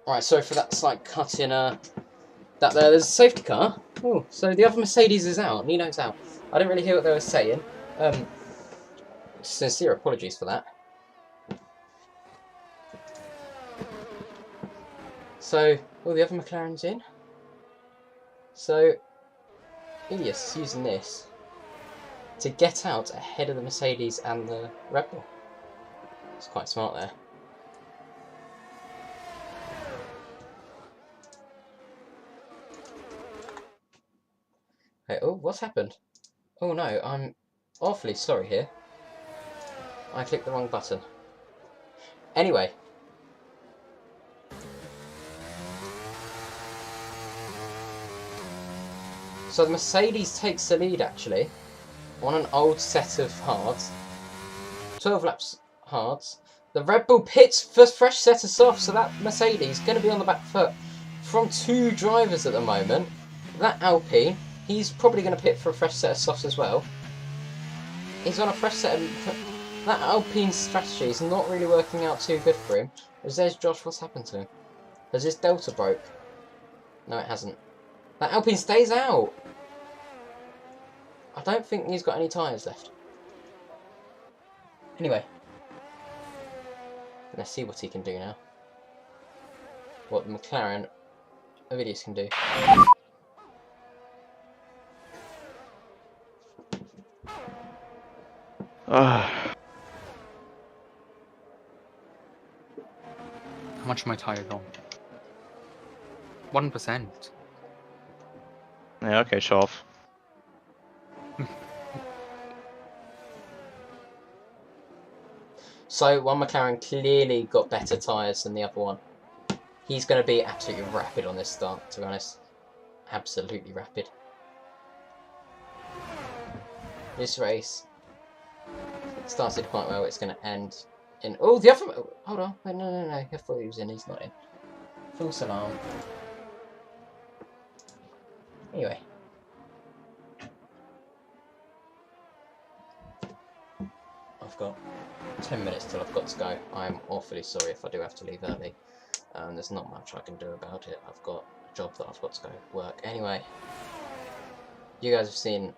Alright, sorry for that slight cut in that there. There's a safety car. Oh, so the other Mercedes is out. Nino's out. I didn't really hear what they were saying. Sincere apologies for that. So, the other McLaren's in. So, Ilias is using this to get out ahead of the Mercedes and the Red Bull. It's quite smart there. Hey, oh, what's happened? Oh no, I'm awfully sorry here. I clicked the wrong button. Anyway. So the Mercedes takes the lead actually on an old set of hards. 12 laps hards. The Red Bull pits for fresh set of softs, so that Mercedes is going to be on the back foot from 2 drivers at the moment. That Alpine, he's probably going to pit for a fresh set of softs as well. He's on a fresh set of... That Alpine's strategy is not really working out too good for him. As there's Josh, what's happened to him? Has his Delta broke? No, it hasn't. That Alpine stays out! I don't think he's got any tyres left. Anyway. Let's see what he can do now. What the McLaren Ovidius can do. How much are my tyres on? 1%. Yeah, okay, show off. So, one McLaren clearly got better tyres than the other one. He's going to be absolutely rapid on this start, to be honest. Absolutely rapid. This race started quite well. It's going to end in... Oh, the other... Hold on. Wait, no. I thought he was in. He's not in. False alarm. Anyway. I've got 10 minutes till I've got to go. I'm awfully sorry if I do have to leave early. There's not much I can do about it. I've got a job that I've got to go work. Anyway, you guys have seen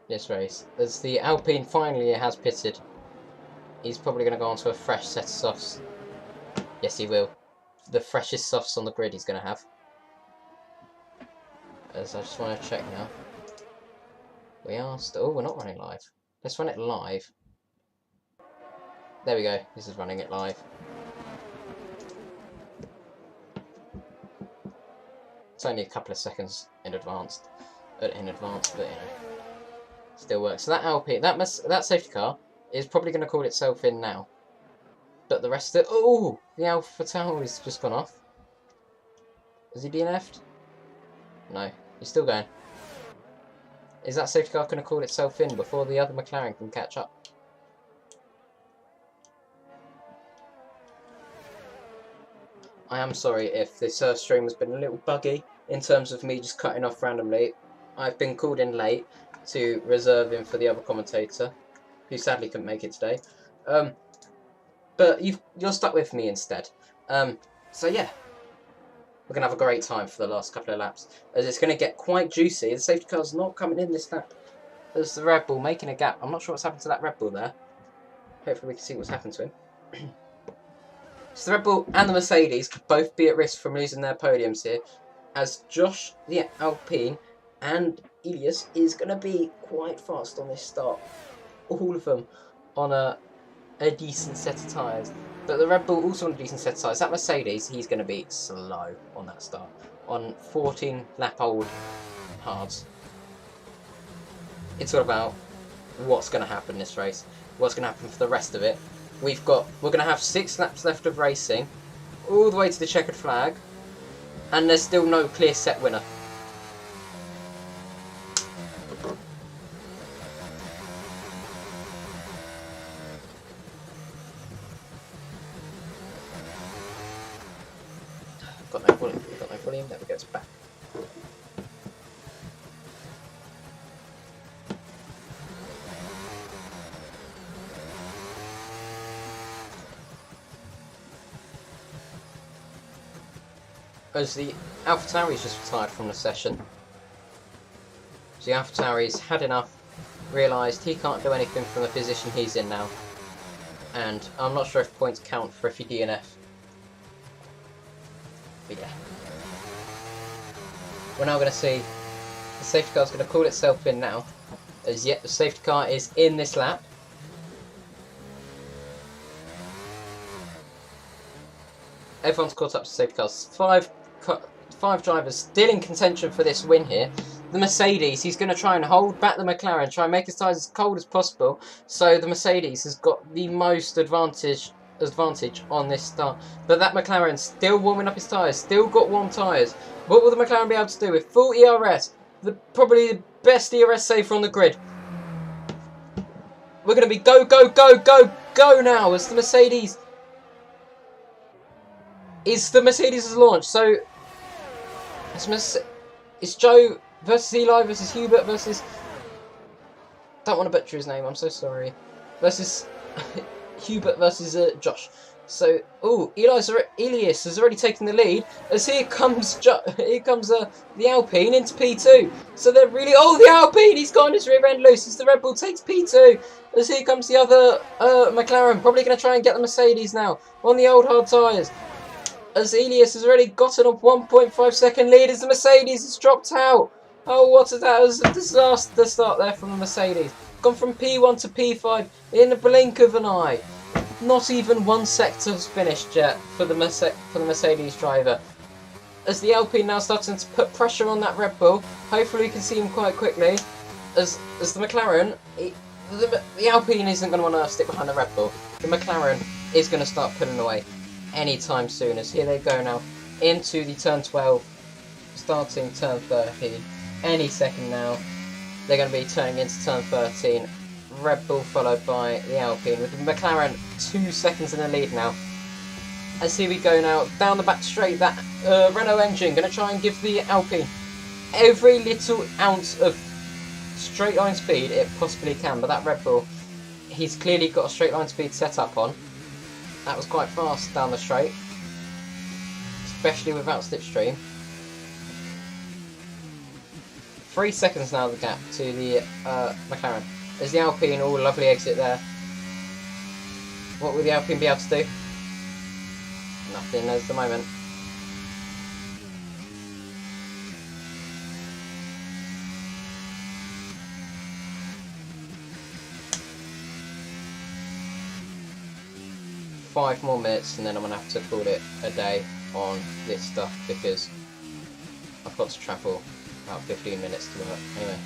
this race. As the Alpine finally has pitted, he's probably going to go on to a fresh set of softs. Yes, he will. The freshest softs on the grid he's going to have. As I just want to check now. We are still... Oh, we're not running live. Let's run it live. There we go. This is running it live. It's only a couple of seconds in advance, but you know, still works. So that Alpine, that safety car is probably going to call itself in now. But the rest of it, oh, the Alpha Tower has just gone off. Is he DNF'd? No, he's still going. Is that safety car going to call itself in before the other McLaren can catch up? I am sorry if this stream has been a little buggy in terms of me just cutting off randomly. I've been called in late to reserve him for the other commentator, who sadly couldn't make it today. But you're stuck with me instead. So yeah, we're going to have a great time for the last couple of laps, as it's going to get quite juicy. The safety car's not coming in this lap. There's the Red Bull making a gap. I'm not sure what's happened to that Red Bull there. Hopefully we can see what's happened to him. So the Red Bull and the Mercedes could both be at risk from losing their podiums here, as Josh, the Alpine, and Ilias is going to be quite fast on this start. All of them on a decent set of tyres. But the Red Bull also on a decent set of tyres. That Mercedes, he's going to be slow on that start. On 14 lap old hards. It's all about what's going to happen in this race. What's going to happen for the rest of it. We're going to have 6 laps left of racing, all the way to the checkered flag, and there's still no clear set winner. Got no volume, there we go, it's back. as the AlphaTauri's just retired from the session. So the AlphaTauri's had enough, realised he can't do anything from the position he's in now. And I'm not sure if points count for if you DNF. But yeah. We're now going to see the safety car's going to call itself in now. As yet the safety car is in this lap. Everyone's caught up to safety cars. Five drivers still in contention for this win here. The Mercedes, he's going to try and hold back the McLaren, try and make his tyres as cold as possible. So the Mercedes has got the most advantage on this start. But that McLaren still warming up his tyres, still got warm tyres. What will the McLaren be able to do with full ERS? Probably the best ERS saver on the grid. We're going to be go now as the Mercedes. It's the Mercedes' launch. So it's Joe versus Eli versus Hubert versus... Don't want to butcher his name, I'm so sorry. Versus Hubert versus Josh. So, Elias has already taken the lead. As here comes the Alpine into P2. So they're really... Oh, the Alpine! He's got his rear end loose as the Red Bull takes P2. As here comes the other McLaren. Probably going to try and get the Mercedes now on the old hard tyres. As Elias has already gotten a 1.5 second lead as the Mercedes has dropped out. Oh, what is that? It was a disaster start there from the Mercedes. Gone from P1 to P5 in the blink of an eye. Not even one sector has finished yet for the Mercedes driver. As the Alpine now starting to put pressure on that Red Bull. Hopefully we can see him quite quickly. As the McLaren, the Alpine isn't going to want to stick behind the Red Bull. The McLaren is going to start putting away anytime soon, as here they go now into the turn 12, starting turn 13. Any second now they're going to be turning into turn 13. Red Bull followed by the Alpine with the McLaren 2 seconds in the lead now. As here we go now down the back straight, that Renault engine going to try and give the Alpine every little ounce of straight line speed it possibly can, but that Red Bull, he's clearly got a straight line speed set up on. That was quite fast down the straight, especially without slipstream. 3 seconds now the gap to the McLaren. There's the Alpine, all lovely exit there. What will the Alpine be able to do? Nothing at the moment. Five more minutes and then I'm going to have to call it a day on this stuff because I've got to travel about 15 minutes to work. Anyway.